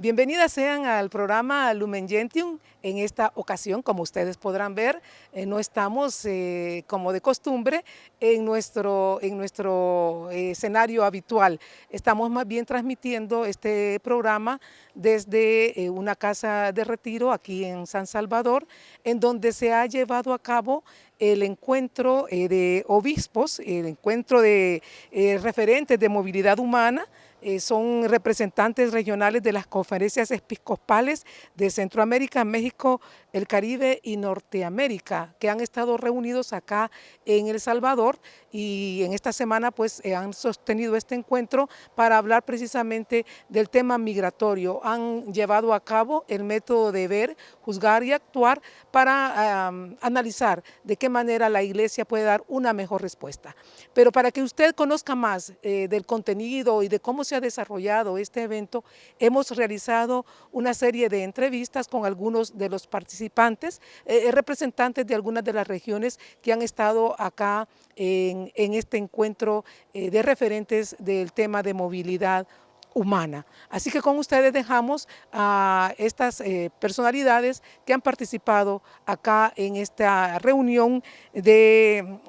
Bienvenidas sean al programa Lumen Gentium. En esta ocasión, como ustedes podrán ver, no estamos como de costumbre en nuestro escenario habitual. Estamos más bien transmitiendo este programa desde una casa de retiro aquí en San Salvador, en donde se ha llevado a cabo el encuentro de obispos, el encuentro de referentes de movilidad humana. Son representantes regionales de las conferencias episcopales de Centroamérica, México, el Caribe y Norteamérica, que han estado reunidos acá en El Salvador, y en esta semana pues han sostenido este encuentro para hablar precisamente del tema migratorio. Han llevado a cabo el método de ver, juzgar y actuar para analizar de qué manera la Iglesia puede dar una mejor respuesta. Pero para que usted conozca más del contenido y de cómo se ha desarrollado este evento, hemos realizado una serie de entrevistas con algunos de los participantes, representantes de algunas de las regiones que han estado acá en este encuentro de referentes del tema de movilidad humana. Así que con ustedes dejamos a estas personalidades que han participado acá en esta reunión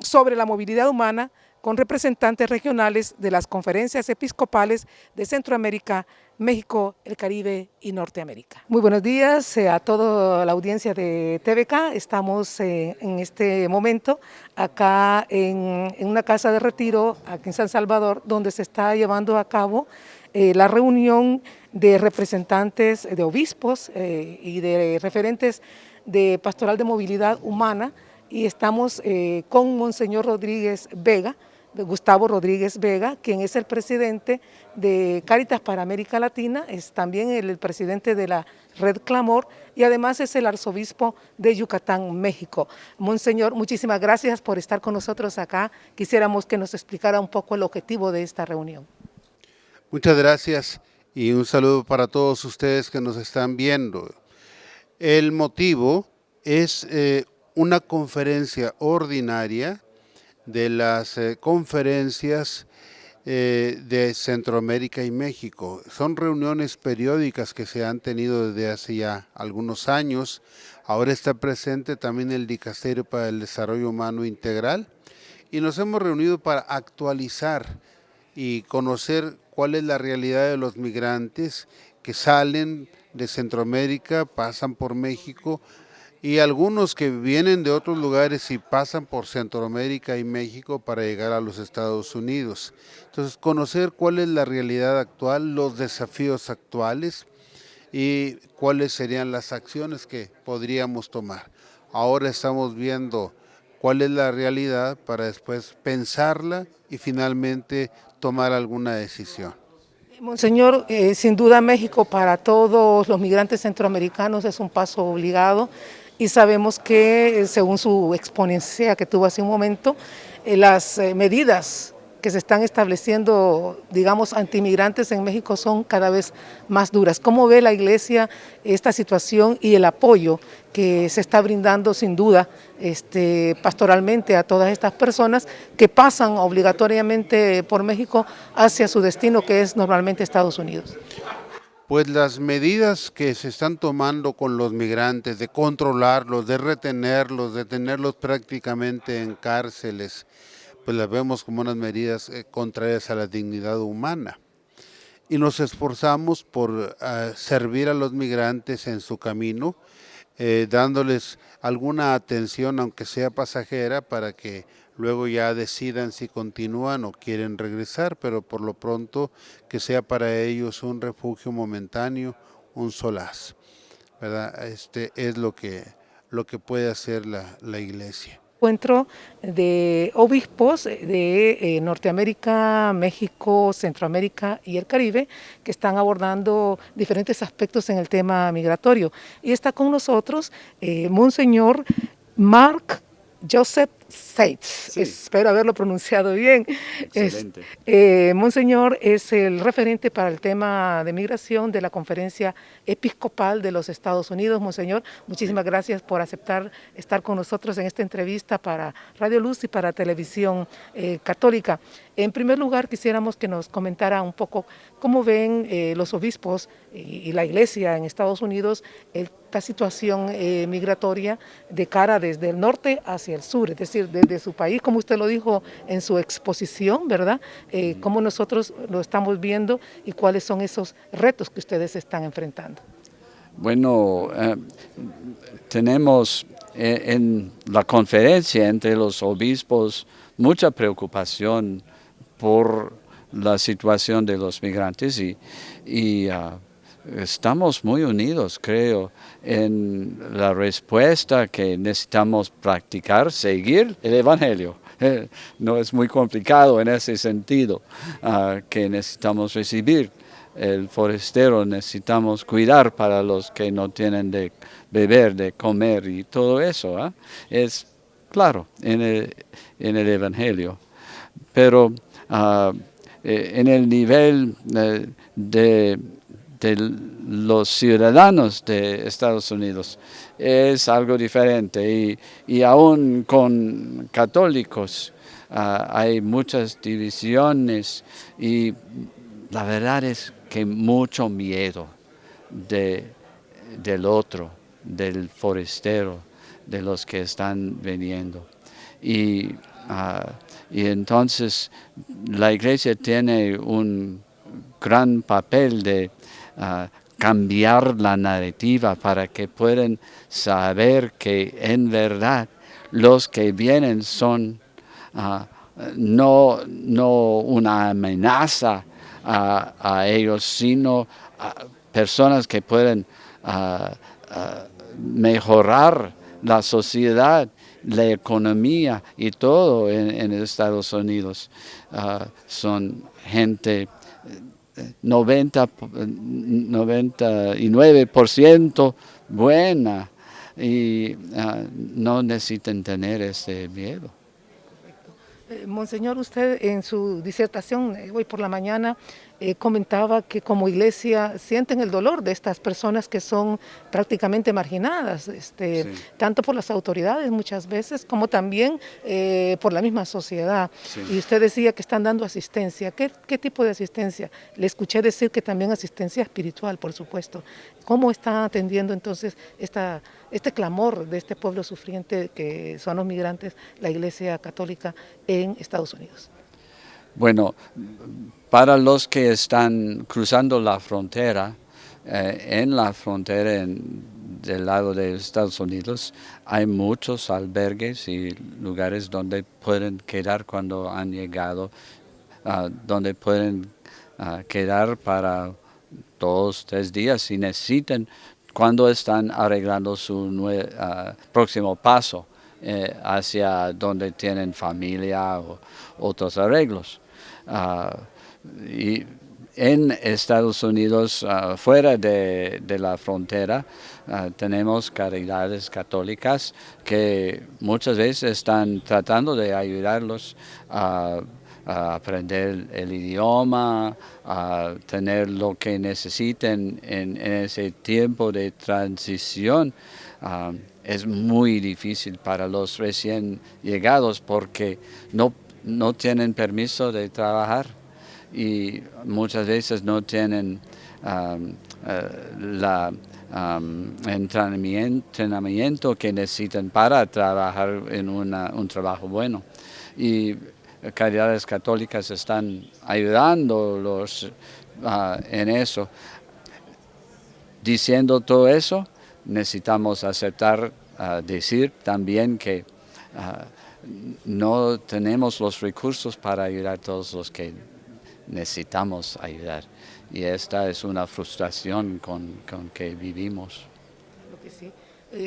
sobre la movilidad humana, con representantes regionales de las conferencias episcopales de Centroamérica, México, el Caribe y Norteamérica. Muy buenos días a toda la audiencia de TVK. Estamos en este momento acá en una casa de retiro, aquí en San Salvador, donde se está llevando a cabo la reunión de representantes de obispos y de referentes de Pastoral de Movilidad Humana, y estamos con Monseñor Rodríguez Vega, Gustavo Rodríguez Vega, quien es el presidente de Cáritas para América Latina, es también el presidente de la Red Clamor y además es el arzobispo de Yucatán, México. Monseñor, muchísimas gracias por estar con nosotros acá. Quisiéramos que nos explicara un poco el objetivo de esta reunión. Muchas gracias y un saludo para todos ustedes que nos están viendo. El motivo es una conferencia ordinaria de las conferencias de Centroamérica y México. Son reuniones periódicas que se han tenido desde hace ya algunos años. Ahora está presente también el Dicasterio para el Desarrollo Humano Integral y nos hemos reunido para actualizar y conocer cuál es la realidad de los migrantes que salen de Centroamérica, pasan por México, y algunos que vienen de otros lugares y pasan por Centroamérica y México para llegar a los Estados Unidos. Entonces, conocer cuál es la realidad actual, los desafíos actuales y cuáles serían las acciones que podríamos tomar. Ahora estamos viendo cuál es la realidad para después pensarla y finalmente tomar alguna decisión. Monseñor, sin duda México para todos los migrantes centroamericanos es un paso obligado, y sabemos que, según su exponencia que tuvo hace un momento, las medidas que se están estableciendo, digamos, antimigrantes en México son cada vez más duras. ¿Cómo ve la Iglesia esta situación y el apoyo que se está brindando sin duda pastoralmente a todas estas personas que pasan obligatoriamente por México hacia su destino, que es normalmente Estados Unidos? Pues las medidas que se están tomando con los migrantes, de controlarlos, de retenerlos, de tenerlos prácticamente en cárceles, pues las vemos como unas medidas contrarias a la dignidad humana. Y nos esforzamos por servir a los migrantes en su camino, dándoles alguna atención, aunque sea pasajera, para que luego ya decidan si continúan o quieren regresar, pero por lo pronto que sea para ellos un refugio momentáneo, un solaz, ¿verdad? Es lo que puede hacer la Iglesia. Encuentro de obispos de Norteamérica, México, Centroamérica y el Caribe, que están abordando diferentes aspectos en el tema migratorio. Y está con nosotros Monseñor Marc Joseph Seitz, Sí. espero haberlo pronunciado bien. Excelente. Monseñor es el referente para el tema de migración de la Conferencia Episcopal de los Estados Unidos. Monseñor, muchísimas gracias por aceptar estar con nosotros en esta entrevista para Radio Luz y para Televisión Católica. En primer lugar, quisiéramos que nos comentara un poco cómo ven los obispos y la Iglesia en Estados Unidos esta situación migratoria de cara desde el norte hacia el sur, es decir, desde su país, como usted lo dijo en su exposición, ¿verdad? Cómo nosotros lo estamos viendo y cuáles son esos retos que ustedes están enfrentando. Bueno, tenemos en la conferencia entre los obispos mucha preocupación por la situación de los migrantes y estamos muy unidos, creo, en la respuesta que necesitamos practicar, seguir el Evangelio. No es muy complicado en ese sentido, que necesitamos recibir. El forastero necesitamos cuidar para los que no tienen de beber, de comer y todo eso. Es claro en el Evangelio. Pero en el nivel de los ciudadanos de Estados Unidos es algo diferente y aún con católicos hay muchas divisiones y la verdad es que mucho miedo del otro, del forastero, de los que están viniendo. Y entonces la iglesia tiene un gran papel de cambiar la narrativa para que puedan saber que en verdad los que vienen son no una amenaza a ellos, sino personas que pueden mejorar la sociedad, la economía y todo en Estados Unidos. Son gente 99% buena y no necesitan tener ese miedo. Monseñor, usted en su disertación hoy por la mañana comentaba que como iglesia sienten el dolor de estas personas que son prácticamente marginadas, Sí. tanto por las autoridades muchas veces como también por la misma sociedad. Sí. Y usted decía que están dando asistencia. ¿Qué tipo de asistencia? Le escuché decir que también asistencia espiritual, por supuesto. ¿Cómo está atendiendo entonces este clamor de este pueblo sufriente que son los migrantes, la Iglesia Católica en Estados Unidos? Bueno, para los que están cruzando la frontera, en la frontera del lado de Estados Unidos hay muchos albergues y lugares donde pueden quedar cuando han llegado, donde pueden quedar para 2, 3 días si necesitan, cuando están arreglando su próximo paso hacia donde tienen familia o otros arreglos. Y en Estados Unidos, fuera de la frontera, tenemos caridades católicas que muchas veces están tratando de ayudarlos a aprender el idioma, a tener lo que necesiten en ese tiempo de transición. Es muy difícil para los recién llegados porque no tienen permiso de trabajar y muchas veces no tienen entrenamiento que necesitan para trabajar en un trabajo bueno. Y caridades católicas están ayudándolos en eso. Diciendo todo eso, necesitamos aceptar, decir también que no tenemos los recursos para ayudar a todos los que necesitamos ayudar. Y esta es una frustración con que vivimos. Lo que sí.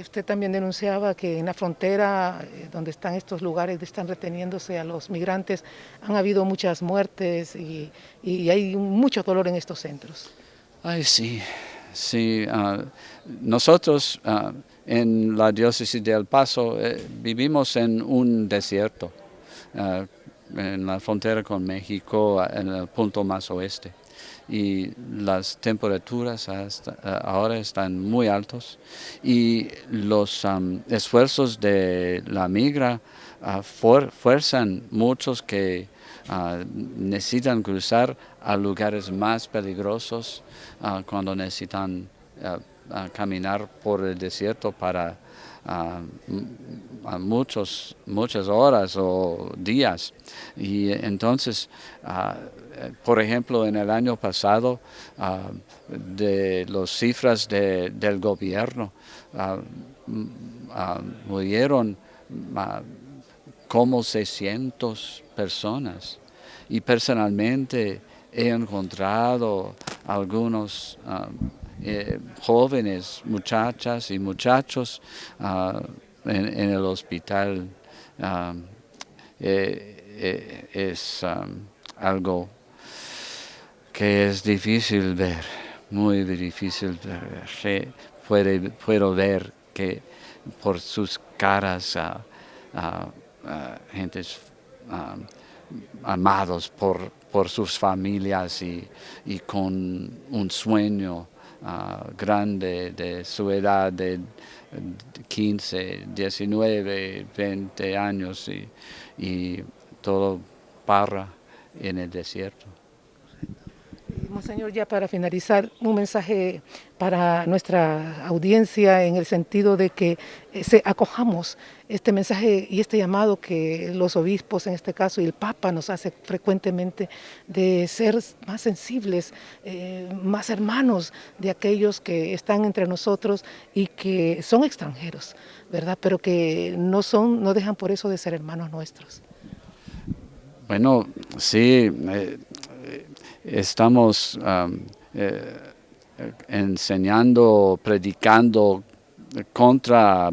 Usted también denunciaba que en la frontera, donde están estos lugares, están reteniéndose a los migrantes, han habido muchas muertes y hay mucho dolor en estos centros. Ay, sí, Sí, nosotros en la diócesis de El Paso vivimos en un desierto, en la frontera con México, en el punto más oeste. Y las temperaturas ahora están muy altos y los esfuerzos de la migra fuerzan muchos que necesitan cruzar a lugares más peligrosos cuando necesitan caminar por el desierto para muchas horas o días. Y entonces, por ejemplo, en el año pasado, de las cifras del gobierno, murieron como 600 personas. Y personalmente he encontrado algunos jóvenes, muchachas y muchachos en el hospital. Es algo que es difícil ver, muy difícil ver. Puedo ver que por sus caras gentes amados por sus familias y con un sueño grande de su edad de 15, 19, 20 años y todo para en el desierto. Monseñor, ya para finalizar, un mensaje para nuestra audiencia en el sentido de que acojamos este mensaje y este llamado que los obispos, en este caso, y el Papa nos hace frecuentemente de ser más sensibles, más hermanos de aquellos que están entre nosotros y que son extranjeros, ¿verdad? Pero que no dejan por eso de ser hermanos nuestros. Bueno, sí. Estamos enseñando, predicando contra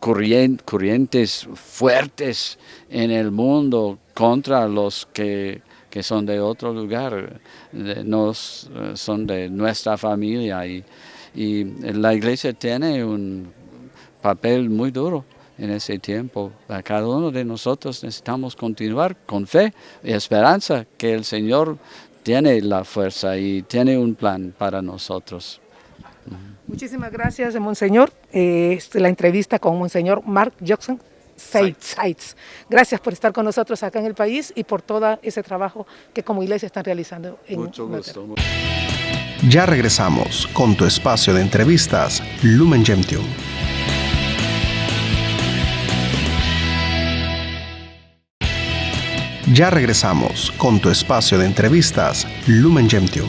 corrientes fuertes en el mundo, contra los que son de otro lugar, son de nuestra familia y la iglesia tiene un papel muy duro en ese tiempo. Cada uno de nosotros necesitamos continuar con fe y esperanza que el Señor tiene la fuerza y tiene un plan para nosotros. Muchísimas gracias, Monseñor. La entrevista con Monseñor Mark Jackson Seitz. Gracias por estar con nosotros acá en el país y por todo ese trabajo que como iglesia están realizando. Mucho gusto. Ya regresamos con tu espacio de entrevistas Lumen Gentium. Ya regresamos con tu espacio de entrevistas Lumen Gentium.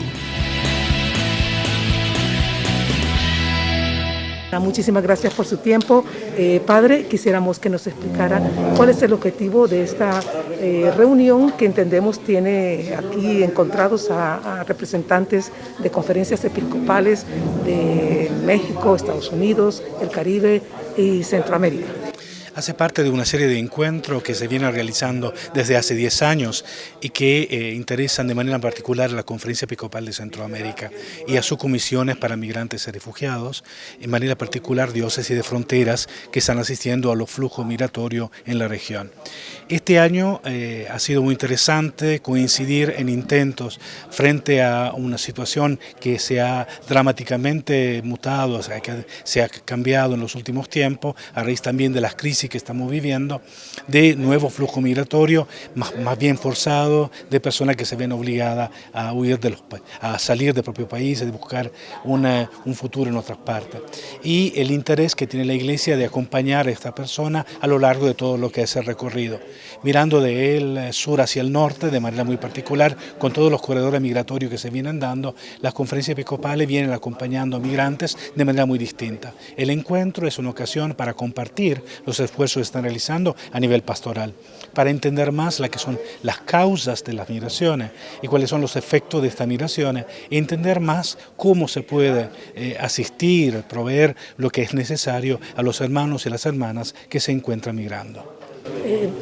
Muchísimas gracias por su tiempo. Padre, quisiéramos que nos explicara cuál es el objetivo de esta reunión que entendemos tiene aquí encontrados a representantes de conferencias episcopales de México, Estados Unidos, el Caribe y Centroamérica. Hace parte de una serie de encuentros que se vienen realizando desde hace 10 años y que interesan de manera particular a la Conferencia Episcopal de Centroamérica y a sus comisiones para migrantes y refugiados, en manera particular diócesis de fronteras que están asistiendo a los flujos migratorios en la región. Este año ha sido muy interesante coincidir en intentos frente a una situación que se ha dramáticamente mutado, o sea, que se ha cambiado en los últimos tiempos, a raíz también de las crisis que estamos viviendo, de nuevo flujo migratorio, más bien forzado, de personas que se ven obligadas a huir a salir del propio país, de buscar un futuro en otras partes. Y el interés que tiene la Iglesia de acompañar a esta persona a lo largo de todo lo que es el recorrido, mirando de el sur hacia el norte de manera muy particular, con todos los corredores migratorios que se vienen dando. Las conferencias episcopales vienen acompañando a migrantes de manera muy distinta. El encuentro es una ocasión para compartir los esfuerzos que están realizando a nivel pastoral, para entender más las que son las causas de las migraciones y cuáles son los efectos de estas migraciones, y entender más cómo se puede asistir, proveer lo que es necesario a los hermanos y las hermanas que se encuentran migrando.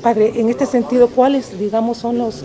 Padre, en este sentido, ¿cuáles, digamos, son los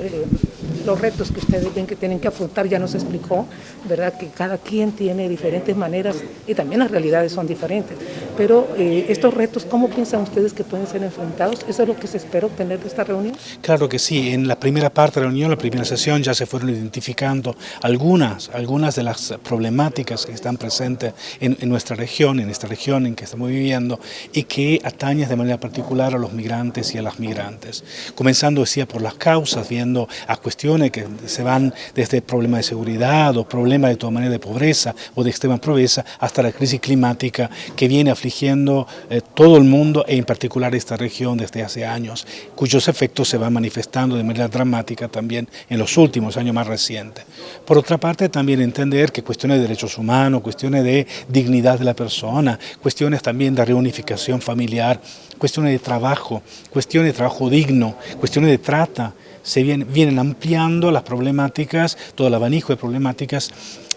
los retos que ustedes ven que tienen que afrontar, ya nos explicó, ¿verdad? Que cada quien tiene diferentes maneras y también las realidades son diferentes. Pero estos retos, ¿cómo piensan ustedes que pueden ser enfrentados? ¿Eso es lo que se espera obtener de esta reunión? Claro que sí, en la primera parte de la reunión, la primera sesión, ya se fueron identificando algunas de las problemáticas que están presentes en nuestra región, en esta región en que estamos viviendo, y que atañen de manera particular a los migrantes y a las migrantes. Comenzando, decía, por las causas, viendo a cuestiones que se van desde problemas de seguridad o problemas de toda manera de pobreza o de extrema pobreza hasta la crisis climática que viene afligiendo todo el mundo e en particular esta región desde hace años, cuyos efectos se van manifestando de manera dramática también en los últimos años más recientes. Por otra parte, también entender que cuestiones de derechos humanos, cuestiones de dignidad de la persona, cuestiones también de reunificación familiar, cuestiones de trabajo digno, cuestiones de trata, se vienen ampliando las problemáticas, todo el abanico de problemáticas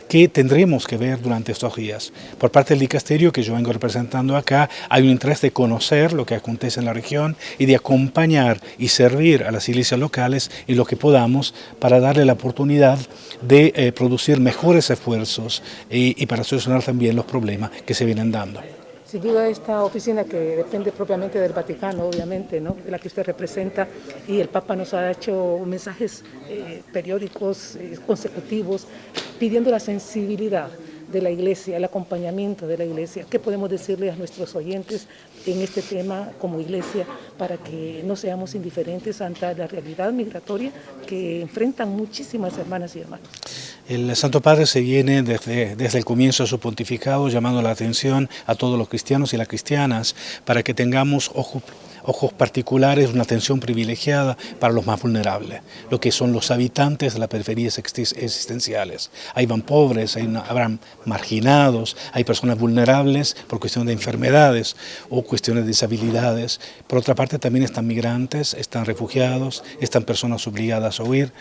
que tendremos que ver durante estos días. Por parte del dicasterio que yo vengo representando acá, hay un interés de conocer lo que acontece en la región y de acompañar y servir a las iglesias locales en lo que podamos para darle la oportunidad de producir mejores esfuerzos y para solucionar también los problemas que se vienen dando. Sin duda esta oficina que depende propiamente del Vaticano, obviamente, ¿no?, de la que usted representa, y el Papa nos ha hecho mensajes periódicos, consecutivos, pidiendo la sensibilidad de la Iglesia, el acompañamiento de la Iglesia. ¿Qué podemos decirle a nuestros oyentes en este tema como Iglesia para que no seamos indiferentes ante la realidad migratoria que enfrentan muchísimas hermanas y hermanos? El Santo Padre se viene desde el comienzo de su pontificado llamando la atención a todos los cristianos y las cristianas para que tengamos ojos particulares, una atención privilegiada para los más vulnerables, lo que son los habitantes de las periferias existenciales. Ahí van pobres, habrán marginados, hay personas vulnerables por cuestión de enfermedades o cuestiones de disabilidades. Por otra parte también están migrantes, están refugiados, están personas obligadas a huir.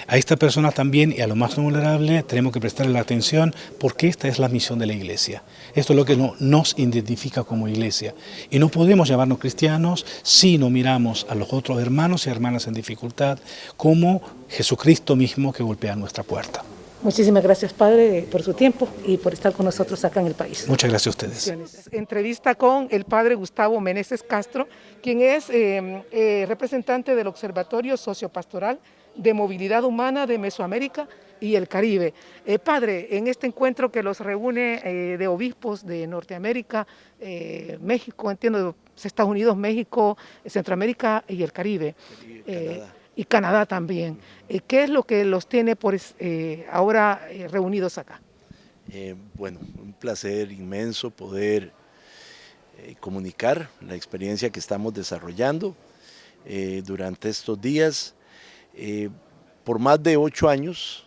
A estas personas también y a los más vulnerables tenemos que prestarle la atención porque esta es la misión de la Iglesia. Esto es lo que nos identifica como Iglesia. Y no podemos llamarnos cristianos si no miramos a los otros hermanos y hermanas en dificultad como Jesucristo mismo que golpea nuestra puerta. Muchísimas gracias, Padre, por su tiempo y por estar con nosotros acá en el país. Muchas gracias a ustedes. Entrevista con el Padre Gustavo Meneses Castro, quien es representante del Observatorio Sociopastoral de Movilidad Humana de Mesoamérica y el Caribe. Padre, en este encuentro que los reúne de obispos de Norteamérica, México, entiendo, Estados Unidos, México, Centroamérica y el Caribe, y Canadá también. ¿Qué es lo que los tiene ahora reunidos acá? Bueno, un placer inmenso poder comunicar la experiencia que estamos desarrollando durante estos días. Por más de 8 años,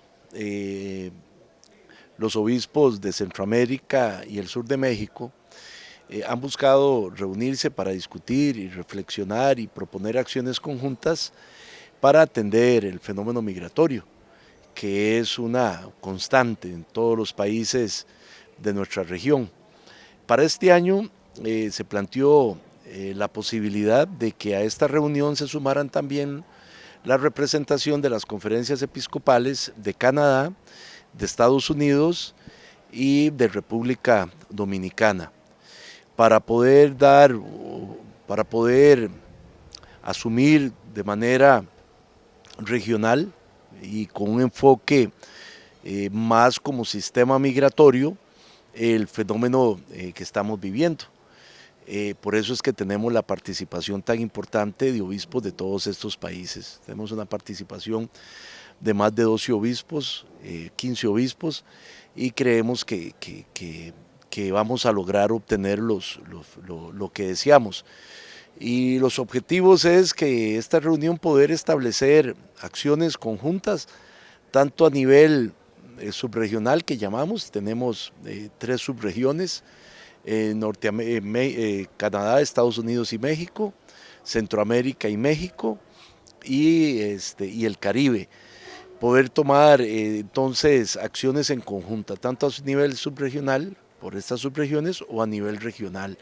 los obispos de Centroamérica y el sur de México han buscado reunirse para discutir y reflexionar y proponer acciones conjuntas para atender el fenómeno migratorio, que es una constante en todos los países de nuestra región. Para este año se planteó la posibilidad de que a esta reunión se sumaran también la representación de las conferencias episcopales de Canadá, de Estados Unidos y de República Dominicana, para poder asumir de manera regional y con un enfoque más como sistema migratorio el fenómeno que estamos viviendo. Por eso es que tenemos la participación tan importante de obispos de todos estos países. Tenemos una participación de más de 12 obispos, 15 obispos, y creemos que vamos a lograr obtener lo que deseamos. Y los objetivos es que esta reunión poder establecer acciones conjuntas, tanto a nivel subregional que llamamos, tenemos 3 subregiones, Canadá, Estados Unidos y México, Centroamérica y México, y el Caribe. Poder tomar entonces acciones en conjunta, tanto a nivel subregional, por estas subregiones, o a nivel regional,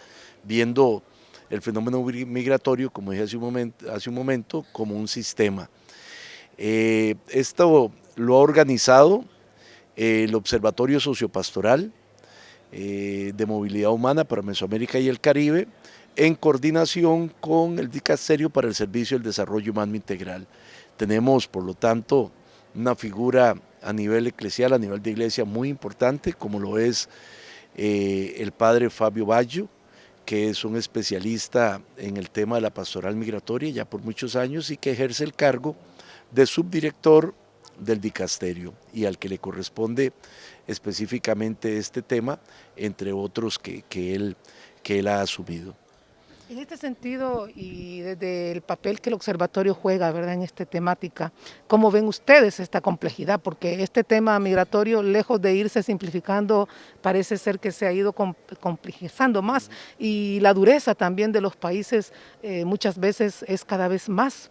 viendo el fenómeno migratorio, como dije hace un momento, como un sistema. Esto lo ha organizado el Observatorio Sociopastoral de Movilidad Humana para Mesoamérica y el Caribe, en coordinación con el Dicasterio para el Servicio del Desarrollo Humano Integral. Tenemos, por lo tanto, una figura a nivel eclesial, a nivel de iglesia muy importante, como lo es el padre Fabio Baggio, que es un especialista en el tema de la pastoral migratoria ya por muchos años y que ejerce el cargo de subdirector del dicasterio y al que le corresponde específicamente este tema, entre otros que él ha asumido. En este sentido, y desde el papel que el observatorio juega, ¿verdad?, en esta temática, ¿cómo ven ustedes esta complejidad? Porque este tema migratorio, lejos de irse simplificando, parece ser que se ha ido complejizando más, y la dureza también de los países muchas veces es cada vez más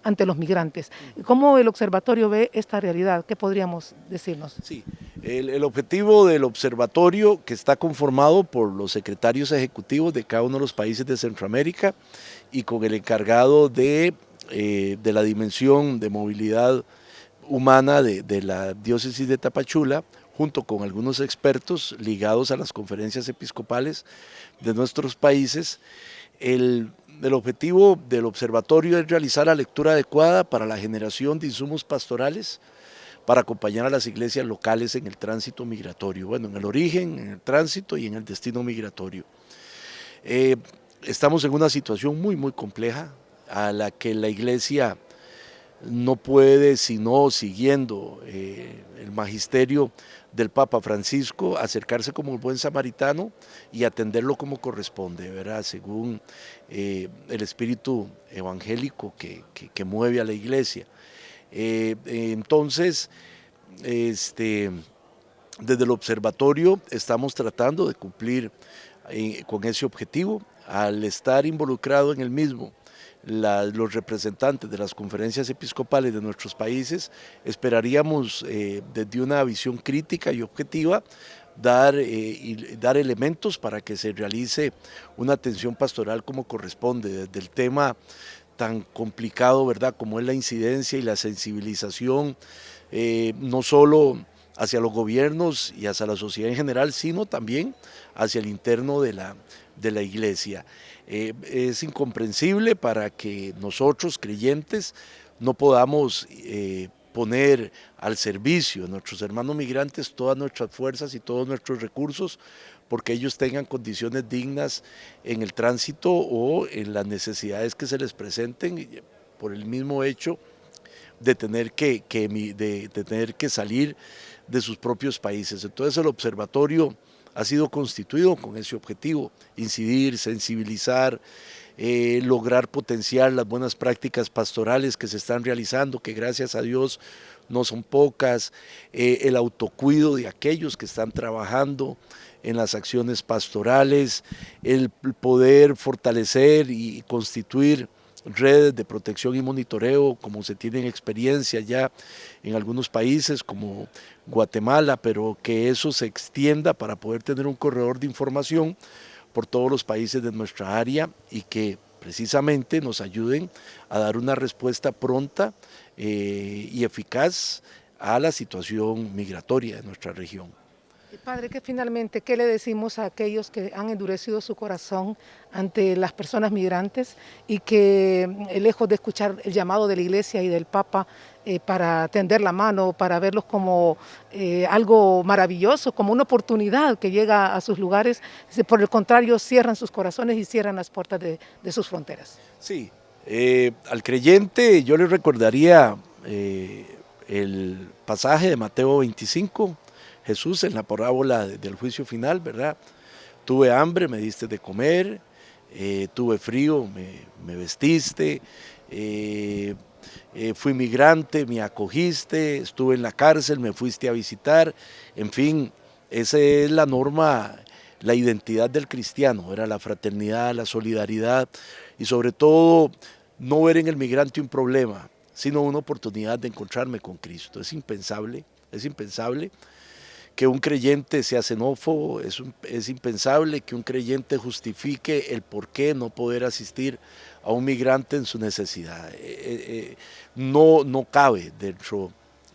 ante los migrantes. ¿Cómo el observatorio ve esta realidad? ¿Qué podríamos decirnos? Sí, el objetivo del observatorio, que está conformado por los secretarios ejecutivos de cada uno de los países de Centroamérica y con el encargado de la dimensión de movilidad humana de la diócesis de Tapachula, junto con algunos expertos ligados a las conferencias episcopales de nuestros países. El objetivo del observatorio es realizar la lectura adecuada para la generación de insumos pastorales para acompañar a las iglesias locales en el tránsito migratorio, bueno, en el origen, en el tránsito y en el destino migratorio. Estamos en una situación muy compleja a la que la iglesia no puede, sino siguiendo el magisterio del Papa Francisco, acercarse como un buen samaritano y atenderlo como corresponde, ¿verdad?, según el espíritu evangélico que mueve a la iglesia. Entonces, desde el observatorio estamos tratando de cumplir con ese objetivo. Al estar involucrado en el mismo los representantes de las conferencias episcopales de nuestros países, esperaríamos desde una visión crítica y objetiva dar elementos para que se realice una atención pastoral como corresponde, desde el tema tan complicado, ¿verdad?, como es la incidencia y la sensibilización, no solo hacia los gobiernos y hacia la sociedad en general, sino también hacia el interno de la iglesia. Es incomprensible para que nosotros, creyentes, no podamos poner al servicio de nuestros hermanos migrantes todas nuestras fuerzas y todos nuestros recursos, porque ellos tengan condiciones dignas en el tránsito o en las necesidades que se les presenten por el mismo hecho de tener que salir de sus propios países. Entonces el observatorio ha sido constituido con ese objetivo: incidir, sensibilizar, lograr potenciar las buenas prácticas pastorales que se están realizando, que gracias a Dios no son pocas, el autocuido de aquellos que están trabajando en las acciones pastorales, el poder fortalecer y constituir redes de protección y monitoreo, como se tiene experiencia ya en algunos países como Guatemala, pero que eso se extienda para poder tener un corredor de información por todos los países de nuestra área y que precisamente nos ayuden a dar una respuesta pronta y eficaz a la situación migratoria de nuestra región. Padre, que finalmente, ¿qué le decimos a aquellos que han endurecido su corazón ante las personas migrantes y que, lejos de escuchar el llamado de la Iglesia y del Papa para tender la mano, para verlos como algo maravilloso, como una oportunidad que llega a sus lugares, por el contrario, cierran sus corazones y cierran las puertas de sus fronteras? Sí, al creyente yo le recordaría el pasaje de Mateo 25, Jesús en la parábola del juicio final, ¿verdad? Tuve hambre, me diste de comer, tuve frío, me vestiste, fui migrante, me acogiste, estuve en la cárcel, me fuiste a visitar, en fin, esa es la norma, la identidad del cristiano, era la fraternidad, la solidaridad y sobre todo no ver en el migrante un problema, sino una oportunidad de encontrarme con Cristo. Es impensable que un creyente sea xenófobo, es impensable que un creyente justifique el por qué no poder asistir a un migrante en su necesidad. No cabe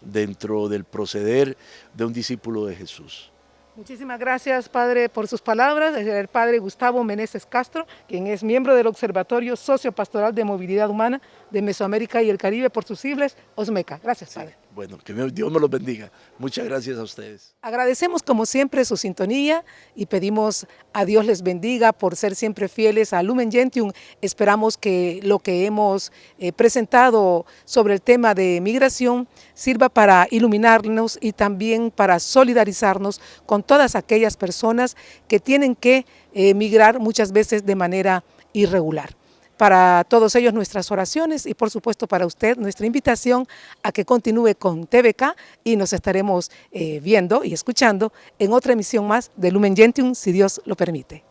dentro del proceder de un discípulo de Jesús. Muchísimas gracias, Padre, por sus palabras. Es el Padre Gustavo Meneses Castro, quien es miembro del Observatorio Sociopastoral de Movilidad Humana de Mesoamérica y el Caribe, por sus siglas, OSMECA. Gracias, Padre. Sí, bueno, que Dios me los bendiga. Muchas gracias a ustedes. Agradecemos como siempre su sintonía y pedimos a Dios les bendiga por ser siempre fieles a Lumen Gentium. Esperamos que lo que hemos presentado sobre el tema de migración sirva para iluminarnos y también para solidarizarnos con todas aquellas personas que tienen que migrar muchas veces de manera irregular. Para todos ellos nuestras oraciones y por supuesto para usted nuestra invitación a que continúe con TVK y nos estaremos viendo y escuchando en otra emisión más de Lumen Gentium, si Dios lo permite.